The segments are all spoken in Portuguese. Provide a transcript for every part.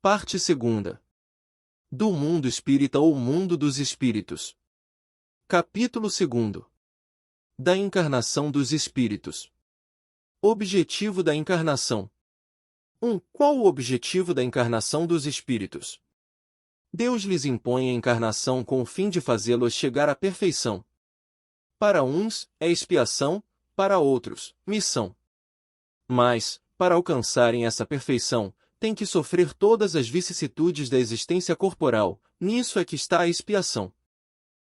Parte 2ª. Do mundo espírita ou mundo dos espíritos. Capítulo 2º. Da encarnação dos espíritos. Objetivo da encarnação. 1. Qual o objetivo da encarnação dos espíritos? Deus lhes impõe a encarnação com o fim de fazê-los chegar à perfeição. Para uns, é expiação, para outros, missão. Mas, para alcançarem essa perfeição, têm que sofrer todas as vicissitudes da existência corporal, nisso é que está a expiação.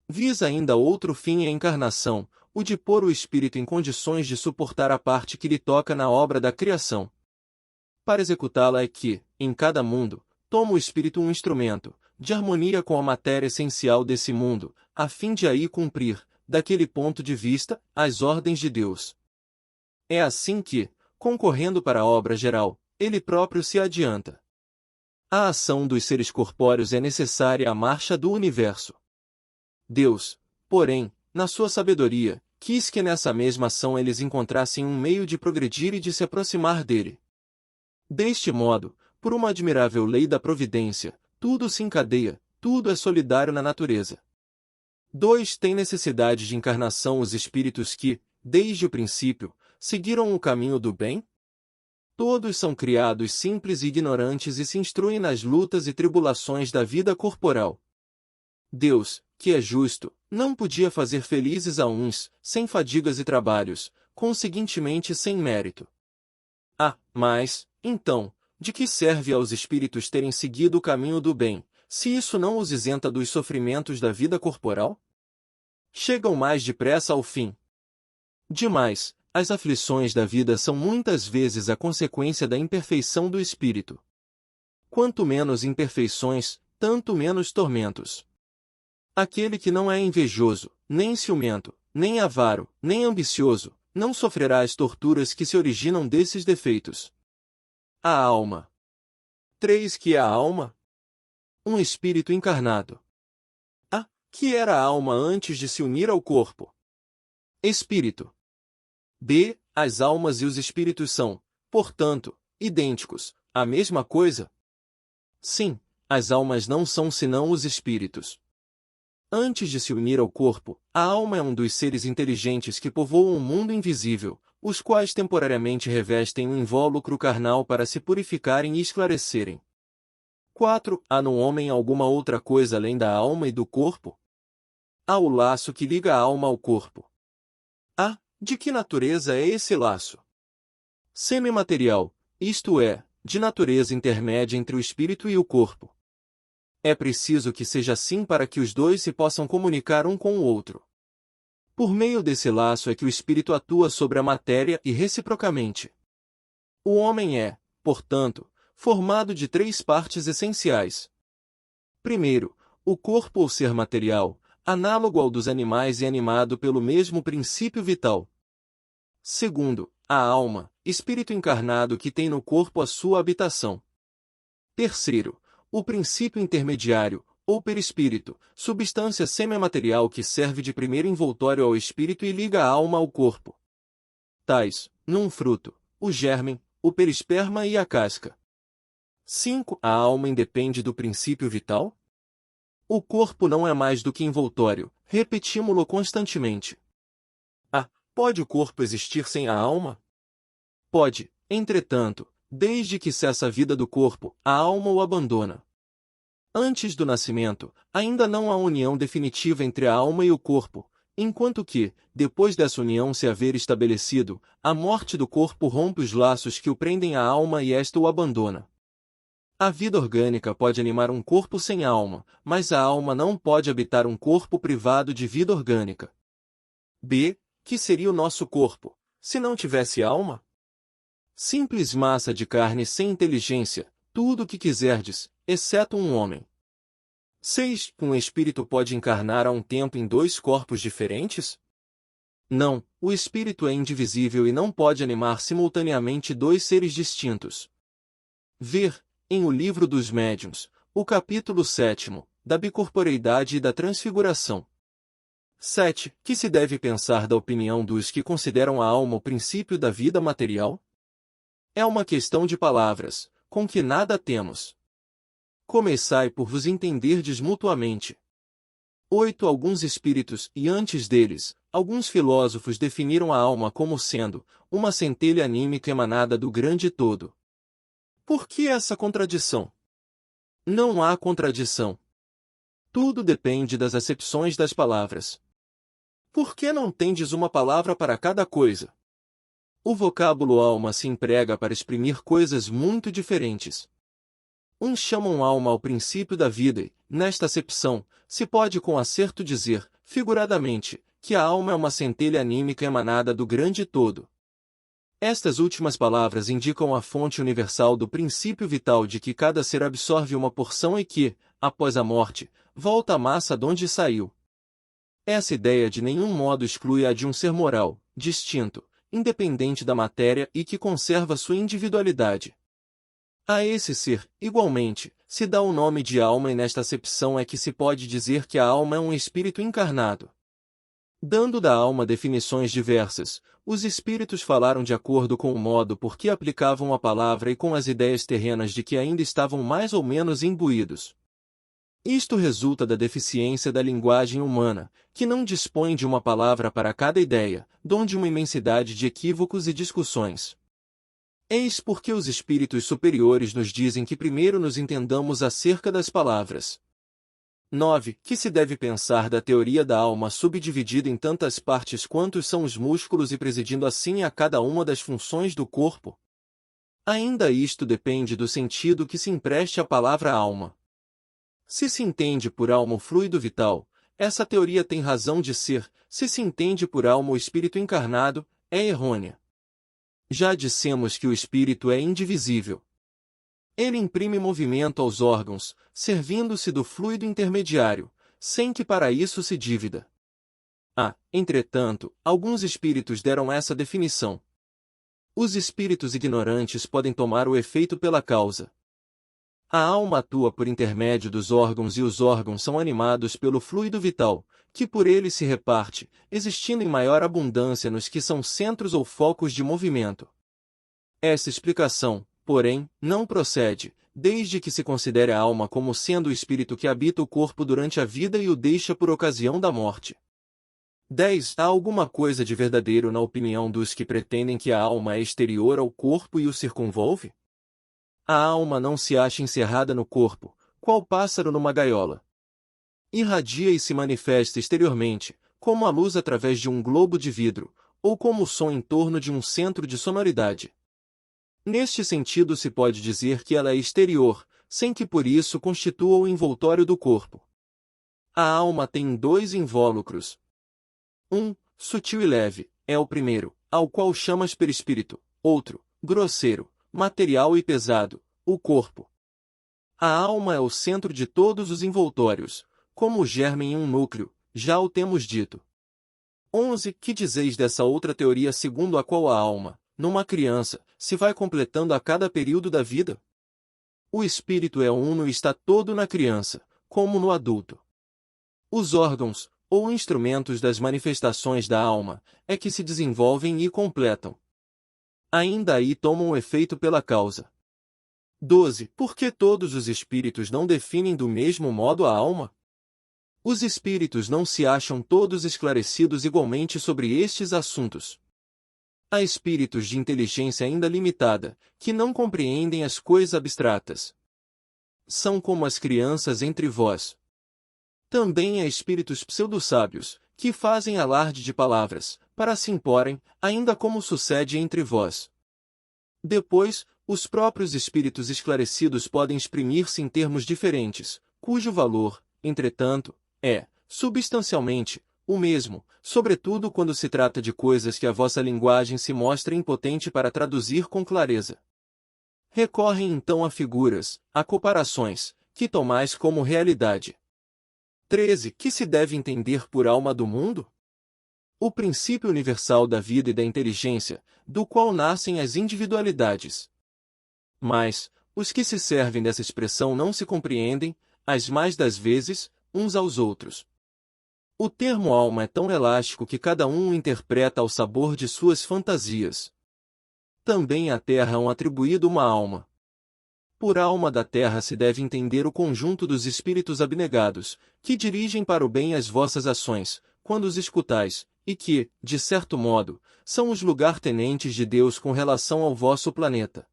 Visa ainda outro fim a encarnação, o de pôr o espírito em condições de suportar a parte que lhe toca na obra da criação. Para executá-la é que, em cada mundo, toma o espírito um instrumento, de harmonia com a matéria essencial desse mundo, a fim de aí cumprir, daquele ponto de vista, as ordens de Deus. É assim que, concorrendo para a obra geral, ele próprio se adianta. A ação dos seres corpóreos é necessária à marcha do universo. Deus, porém, na sua sabedoria, quis que nessa mesma ação eles encontrassem um meio de progredir e de se aproximar dele. Deste modo, por uma admirável lei da providência, tudo se encadeia, tudo é solidário na natureza. 2. Tem necessidade de encarnação os espíritos que, desde o princípio, seguiram o caminho do bem? Todos são criados simples e ignorantes e se instruem nas lutas e tribulações da vida corporal. Deus, que é justo, não podia fazer felizes a uns, sem fadigas e trabalhos, conseguintemente sem mérito. Mas, então, de que serve aos espíritos terem seguido o caminho do bem, se isso não os isenta dos sofrimentos da vida corporal? Chegam mais depressa ao fim. Demais, as aflições da vida são muitas vezes a consequência da imperfeição do espírito. Quanto menos imperfeições, tanto menos tormentos. Aquele que não é invejoso, nem ciumento, nem avaro, nem ambicioso, não sofrerá as torturas que se originam desses defeitos. A alma. 3. Que é a alma? Um espírito encarnado. Que era a alma antes de se unir ao corpo? Espírito. B. As almas e os espíritos são, portanto, idênticos, a mesma coisa? Sim, as almas não são senão os espíritos. Antes de se unir ao corpo, a alma é um dos seres inteligentes que povoam o mundo invisível, os quais temporariamente revestem um invólucro carnal para se purificarem e esclarecerem. 4. Há no homem alguma outra coisa além da alma e do corpo? Há o laço que liga a alma ao corpo. De que natureza é esse laço? Semimaterial, isto é, de natureza intermédia entre o espírito e o corpo. É preciso que seja assim para que os dois se possam comunicar um com o outro. Por meio desse laço é que o espírito atua sobre a matéria e reciprocamente. O homem é, portanto, formado de 3 partes essenciais. Primeiro, o corpo ou ser material, análogo ao dos animais e animado pelo mesmo princípio vital. Segundo, a alma, espírito encarnado que tem no corpo a sua habitação. Terceiro, o princípio intermediário, ou perispírito, substância semimaterial que serve de primeiro envoltório ao espírito e liga a alma ao corpo. Tais, num fruto, o gérmen, o perisperma e a casca. 5. A alma independe do princípio vital? O corpo não é mais do que envoltório, repetimos-lo constantemente. Pode o corpo existir sem a alma? Pode, entretanto, desde que cessa a vida do corpo, a alma o abandona. Antes do nascimento, ainda não há união definitiva entre a alma e o corpo, enquanto que, depois dessa união se haver estabelecido, a morte do corpo rompe os laços que o prendem à alma e esta o abandona. A vida orgânica pode animar um corpo sem alma, mas a alma não pode habitar um corpo privado de vida orgânica. B. Que seria o nosso corpo, se não tivesse alma? Simples massa de carne sem inteligência, tudo o que quiserdes, exceto um homem. 6. Um espírito pode encarnar a um tempo em 2 corpos diferentes? Não, o espírito é indivisível e não pode animar simultaneamente 2 seres distintos. Ver, em O Livro dos Médiuns, o capítulo 7º, da bicorporeidade e da transfiguração. 7. Que se deve pensar da opinião dos que consideram a alma o princípio da vida material? É uma questão de palavras, com que nada temos. Começai por vos entenderdes mutuamente. 8. Alguns espíritos, e antes deles, alguns filósofos definiram a alma como sendo uma centelha anímica emanada do grande todo. Por que essa contradição? Não há contradição. Tudo depende das acepções das palavras. Por que não tendes uma palavra para cada coisa? O vocábulo alma se emprega para exprimir coisas muito diferentes. Uns chamam alma ao princípio da vida e, nesta acepção, se pode com acerto dizer, figuradamente, que a alma é uma centelha anímica emanada do grande todo. Estas últimas palavras indicam a fonte universal do princípio vital de que cada ser absorve uma porção e que, após a morte, volta à massa donde saiu. Essa ideia de nenhum modo exclui a de um ser moral, distinto, independente da matéria e que conserva sua individualidade. A esse ser, igualmente, se dá o nome de alma e nesta acepção é que se pode dizer que a alma é um espírito encarnado. Dando da alma definições diversas, os espíritos falaram de acordo com o modo por que aplicavam a palavra e com as ideias terrenas de que ainda estavam mais ou menos imbuídos. Isto resulta da deficiência da linguagem humana, que não dispõe de uma palavra para cada ideia, donde uma imensidade de equívocos e discussões. Eis porque os espíritos superiores nos dizem que primeiro nos entendamos acerca das palavras. 9. Que se deve pensar da teoria da alma subdividida em tantas partes quantos são os músculos e presidindo assim a cada uma das funções do corpo? Ainda isto depende do sentido que se empreste à palavra alma. Se se entende por alma o fluido vital, essa teoria tem razão de ser, se se entende por alma o espírito encarnado, é errônea. Já dissemos que o espírito é indivisível. Ele imprime movimento aos órgãos, servindo-se do fluido intermediário, sem que para isso se divida. Entretanto, alguns espíritos deram essa definição. Os espíritos ignorantes podem tomar o efeito pela causa. A alma atua por intermédio dos órgãos e os órgãos são animados pelo fluido vital, que por ele se reparte, existindo em maior abundância nos que são centros ou focos de movimento. Essa explicação, porém, não procede, desde que se considere a alma como sendo o espírito que habita o corpo durante a vida e o deixa por ocasião da morte. 10. Há alguma coisa de verdadeiro na opinião dos que pretendem que a alma é exterior ao corpo e o circunvolve? A alma não se acha encerrada no corpo, qual pássaro numa gaiola. Irradia e se manifesta exteriormente, como a luz através de um globo de vidro, ou como o som em torno de um centro de sonoridade. Neste sentido se pode dizer que ela é exterior, sem que por isso constitua o envoltório do corpo. A alma tem dois invólucros. Sutil e leve, é o primeiro, ao qual chamas perispírito, outro, grosseiro, material e pesado, o corpo. A alma é o centro de todos os envoltórios, como o germe em um núcleo, já o temos dito. 11. Que dizeis dessa outra teoria segundo a qual a alma, numa criança, se vai completando a cada período da vida? O espírito é uno e está todo na criança, como no adulto. Os órgãos, ou instrumentos das manifestações da alma, é que se desenvolvem e completam. Ainda aí tomam o efeito pela causa. 12. Por que todos os espíritos não definem do mesmo modo a alma? Os espíritos não se acham todos esclarecidos igualmente sobre estes assuntos. Há espíritos de inteligência ainda limitada, que não compreendem as coisas abstratas. São como as crianças entre vós. Também há espíritos pseudo-sábios, que fazem alarde de palavras, para se imporem, ainda como sucede entre vós. Depois, os próprios espíritos esclarecidos podem exprimir-se em termos diferentes, cujo valor, entretanto, é, substancialmente, o mesmo, sobretudo quando se trata de coisas que a vossa linguagem se mostra impotente para traduzir com clareza. Recorrem então a figuras, a comparações, que tomais como realidade. 13. Que se deve entender por alma do mundo? O princípio universal da vida e da inteligência, do qual nascem as individualidades. Mas, os que se servem dessa expressão não se compreendem, as mais das vezes, uns aos outros. O termo alma é tão elástico que cada um o interpreta ao sabor de suas fantasias. Também à terra hão atribuído uma alma. Por alma da terra se deve entender o conjunto dos espíritos abnegados, que dirigem para o bem as vossas ações, quando os escutais, e que, de certo modo, são os lugar-tenentes de Deus com relação ao vosso planeta.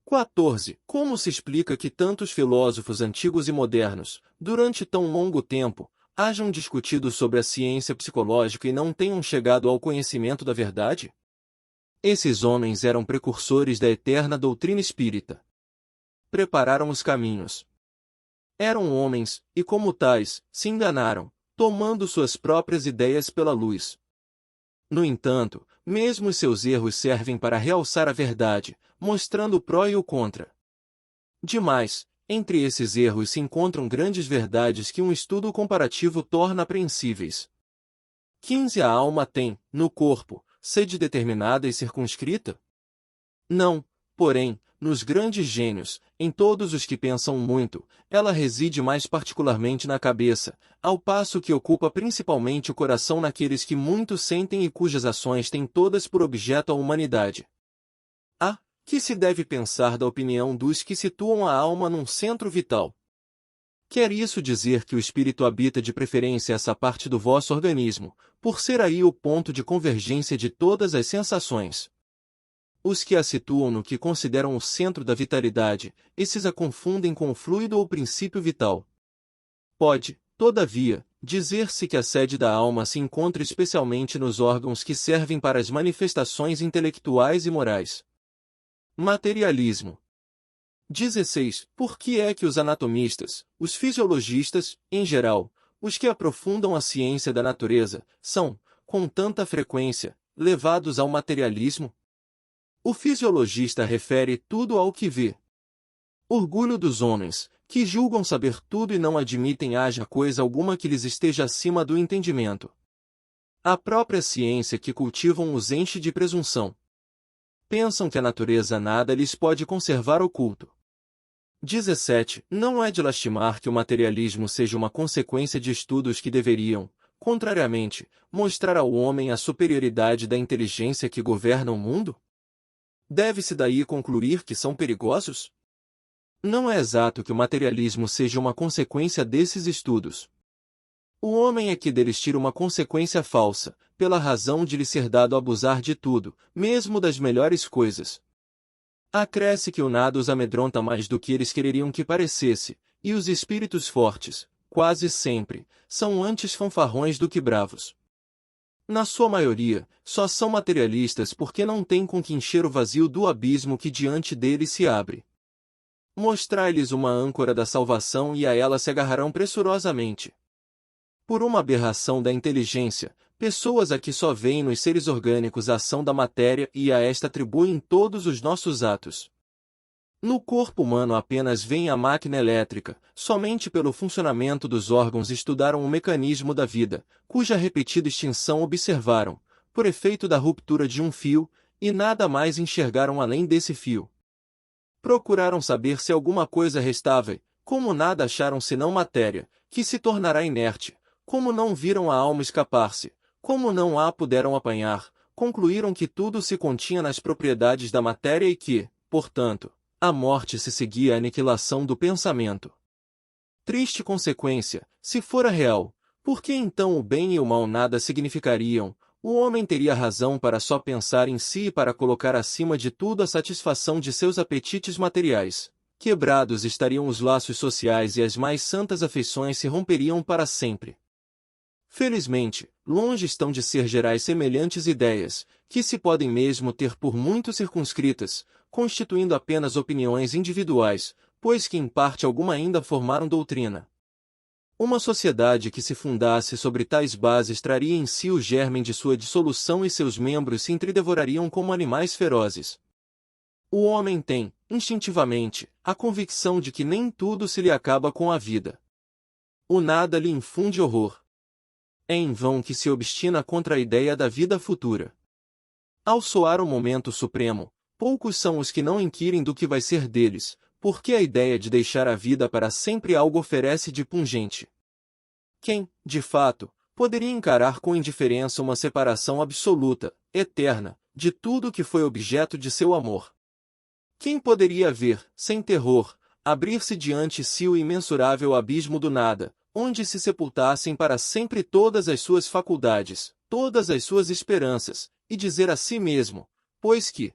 14. Como se explica que tantos filósofos antigos e modernos, durante tão longo tempo, hajam discutido sobre a ciência psicológica e não tenham chegado ao conhecimento da verdade? Esses homens eram precursores da eterna doutrina espírita. Prepararam os caminhos. Eram homens, e como tais, se enganaram, tomando suas próprias ideias pela luz. No entanto, mesmo os seus erros servem para realçar a verdade, mostrando o pró e o contra. Demais, entre esses erros se encontram grandes verdades que um estudo comparativo torna apreensíveis. 15. A alma tem, no corpo, sede determinada e circunscrita? Não, porém, nos grandes gênios, em todos os que pensam muito, ela reside mais particularmente na cabeça, ao passo que ocupa principalmente o coração naqueles que muito sentem e cujas ações têm todas por objeto a humanidade. A. Que se deve pensar da opinião dos que situam a alma num centro vital? Quer isso dizer que o espírito habita de preferência essa parte do vosso organismo, por ser aí o ponto de convergência de todas as sensações? Os que a situam no que consideram o centro da vitalidade, esses a confundem com o fluido ou princípio vital. Pode, todavia, dizer-se que a sede da alma se encontra especialmente nos órgãos que servem para as manifestações intelectuais e morais. Materialismo. 16. Por que é que os anatomistas, os fisiologistas, em geral, os que aprofundam a ciência da natureza, são, com tanta frequência, levados ao materialismo? O fisiologista refere tudo ao que vê. Orgulho dos homens, que julgam saber tudo e não admitem haja coisa alguma que lhes esteja acima do entendimento. A própria ciência que cultivam os enche de presunção. Pensam que a natureza nada lhes pode conservar oculto. 17. Não é de lastimar que o materialismo seja uma consequência de estudos que deveriam, contrariamente, mostrar ao homem a superioridade da inteligência que governa o mundo? Deve-se daí concluir que são perigosos? Não é exato que o materialismo seja uma consequência desses estudos. O homem é que deles tira uma consequência falsa, pela razão de lhe ser dado abusar de tudo, mesmo das melhores coisas. Acresce que o nada os amedronta mais do que eles quereriam que parecesse, e os espíritos fortes, quase sempre, são antes fanfarrões do que bravos. Na sua maioria, só são materialistas porque não têm com que encher o vazio do abismo que diante deles se abre. Mostrai-lhes uma âncora da salvação e a ela se agarrarão pressurosamente. Por uma aberração da inteligência, pessoas aqui só veem nos seres orgânicos a ação da matéria e a esta atribuem todos os nossos atos. No corpo humano apenas veem a máquina elétrica, somente pelo funcionamento dos órgãos estudaram o mecanismo da vida, cuja repetida extinção observaram, por efeito da ruptura de um fio, e nada mais enxergaram além desse fio. Procuraram saber se alguma coisa restava e, como nada acharam senão matéria, que se tornará inerte, como não viram a alma escapar-se, como não a puderam apanhar, concluíram que tudo se continha nas propriedades da matéria e que, portanto, a morte se seguia à aniquilação do pensamento. Triste consequência, se fora real, por que então o bem e o mal nada significariam? O homem teria razão para só pensar em si e para colocar acima de tudo a satisfação de seus apetites materiais. Quebrados estariam os laços sociais e as mais santas afeições se romperiam para sempre. Felizmente, longe estão de ser gerais semelhantes ideias, que se podem mesmo ter por muito circunscritas, constituindo apenas opiniões individuais, pois que em parte alguma ainda formaram doutrina. Uma sociedade que se fundasse sobre tais bases traria em si o germe de sua dissolução e seus membros se entredevorariam como animais ferozes. O homem tem, instintivamente, a convicção de que nem tudo se lhe acaba com a vida. O nada lhe infunde horror. É em vão que se obstina contra a ideia da vida futura. Ao soar o momento supremo, poucos são os que não inquirem do que vai ser deles, porque a ideia de deixar a vida para sempre algo oferece de pungente. Quem, de fato, poderia encarar com indiferença uma separação absoluta, eterna, de tudo que foi objeto de seu amor? Quem poderia ver, sem terror, abrir-se diante si o imensurável abismo do nada, onde se sepultassem para sempre todas as suas faculdades, todas as suas esperanças, e dizer a si mesmo, pois que,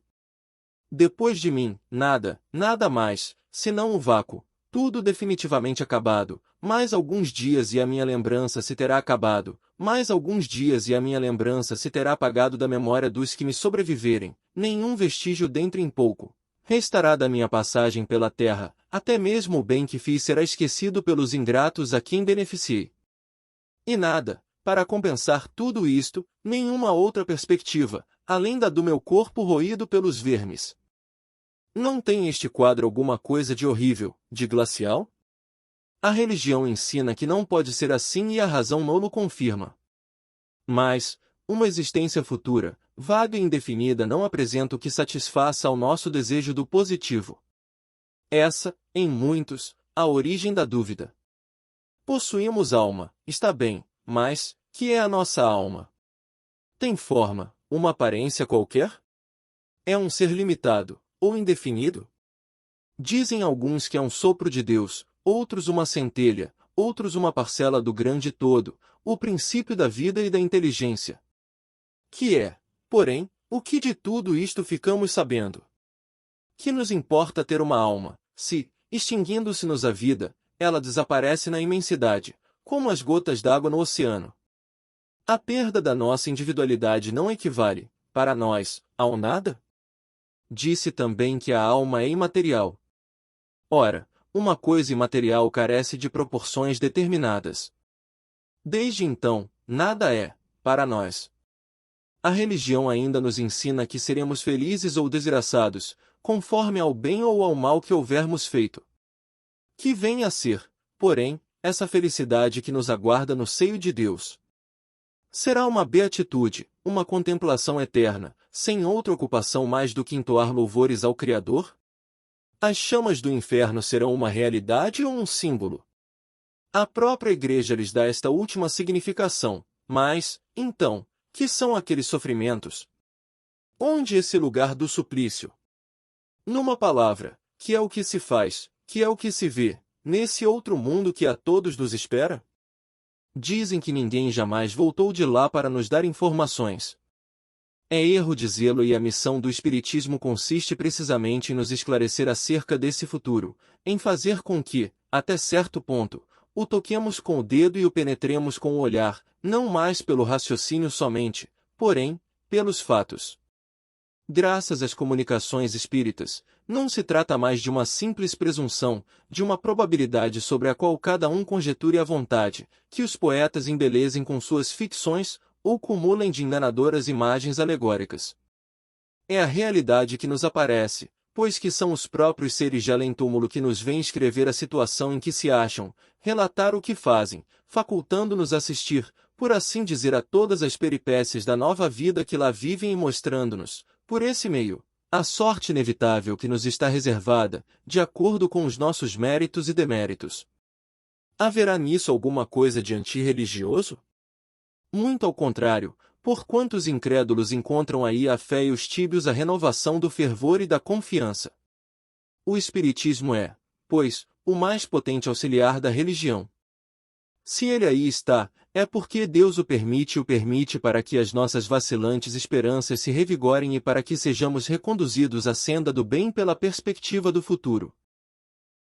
depois de mim, nada, nada mais, senão o vácuo, tudo definitivamente acabado, mais alguns dias e a minha lembrança se terá acabado, mais alguns dias e a minha lembrança se terá apagado da memória dos que me sobreviverem, nenhum vestígio dentro em pouco. Restará da minha passagem pela terra, até mesmo o bem que fiz será esquecido pelos ingratos a quem beneficiei. E nada, para compensar tudo isto, nenhuma outra perspectiva, além da do meu corpo roído pelos vermes. Não tem este quadro alguma coisa de horrível, de glacial? A religião ensina que não pode ser assim e a razão não o confirma. Mas, uma existência futura, vaga e indefinida não apresenta o que satisfaça ao nosso desejo do positivo. Essa, em muitos, a origem da dúvida. Possuímos alma, está bem, mas, que é a nossa alma? Tem forma, uma aparência qualquer? É um ser limitado, ou indefinido? Dizem alguns que é um sopro de Deus, outros uma centelha, outros uma parcela do grande todo, o princípio da vida e da inteligência. Que é, porém, o que de tudo isto ficamos sabendo? Que nos importa ter uma alma, se, extinguindo-se-nos a vida, ela desaparece na imensidade, como as gotas d'água no oceano? A perda da nossa individualidade não equivale, para nós, ao nada? Disse também que a alma é imaterial. Ora, uma coisa imaterial carece de proporções determinadas. Desde então, nada é, para nós. A religião ainda nos ensina que seremos felizes ou desgraçados, conforme ao bem ou ao mal que houvermos feito. Que venha a ser, porém, essa felicidade que nos aguarda no seio de Deus. Será uma beatitude, uma contemplação eterna, sem outra ocupação mais do que entoar louvores ao Criador? As chamas do inferno serão uma realidade ou um símbolo? A própria Igreja lhes dá esta última significação, mas, então, que são aqueles sofrimentos? Onde esse lugar do suplício? Numa palavra, que é o que se faz, que é o que se vê, nesse outro mundo que a todos nos espera? Dizem que ninguém jamais voltou de lá para nos dar informações. É erro dizê-lo e a missão do Espiritismo consiste precisamente em nos esclarecer acerca desse futuro, em fazer com que, até certo ponto, o toquemos com o dedo e o penetremos com o olhar, não mais pelo raciocínio somente, porém, pelos fatos. Graças às comunicações espíritas, não se trata mais de uma simples presunção, de uma probabilidade sobre a qual cada um conjeture à vontade, que os poetas embelezem com suas ficções, ou cumulem de enganadoras imagens alegóricas. É a realidade que nos aparece, pois que são os próprios seres de além-túmulo que nos vêm escrever a situação em que se acham, relatar o que fazem, facultando-nos assistir, por assim dizer, a todas as peripécias da nova vida que lá vivem e mostrando-nos, por esse meio, a sorte inevitável que nos está reservada, de acordo com os nossos méritos e deméritos. Haverá nisso alguma coisa de antirreligioso? Muito ao contrário, porquanto os incrédulos encontram aí a fé e os tíbios a renovação do fervor e da confiança. O Espiritismo é, pois, o mais potente auxiliar da religião. Se ele aí está, é porque Deus o permite para que as nossas vacilantes esperanças se revigorem e para que sejamos reconduzidos à senda do bem pela perspectiva do futuro.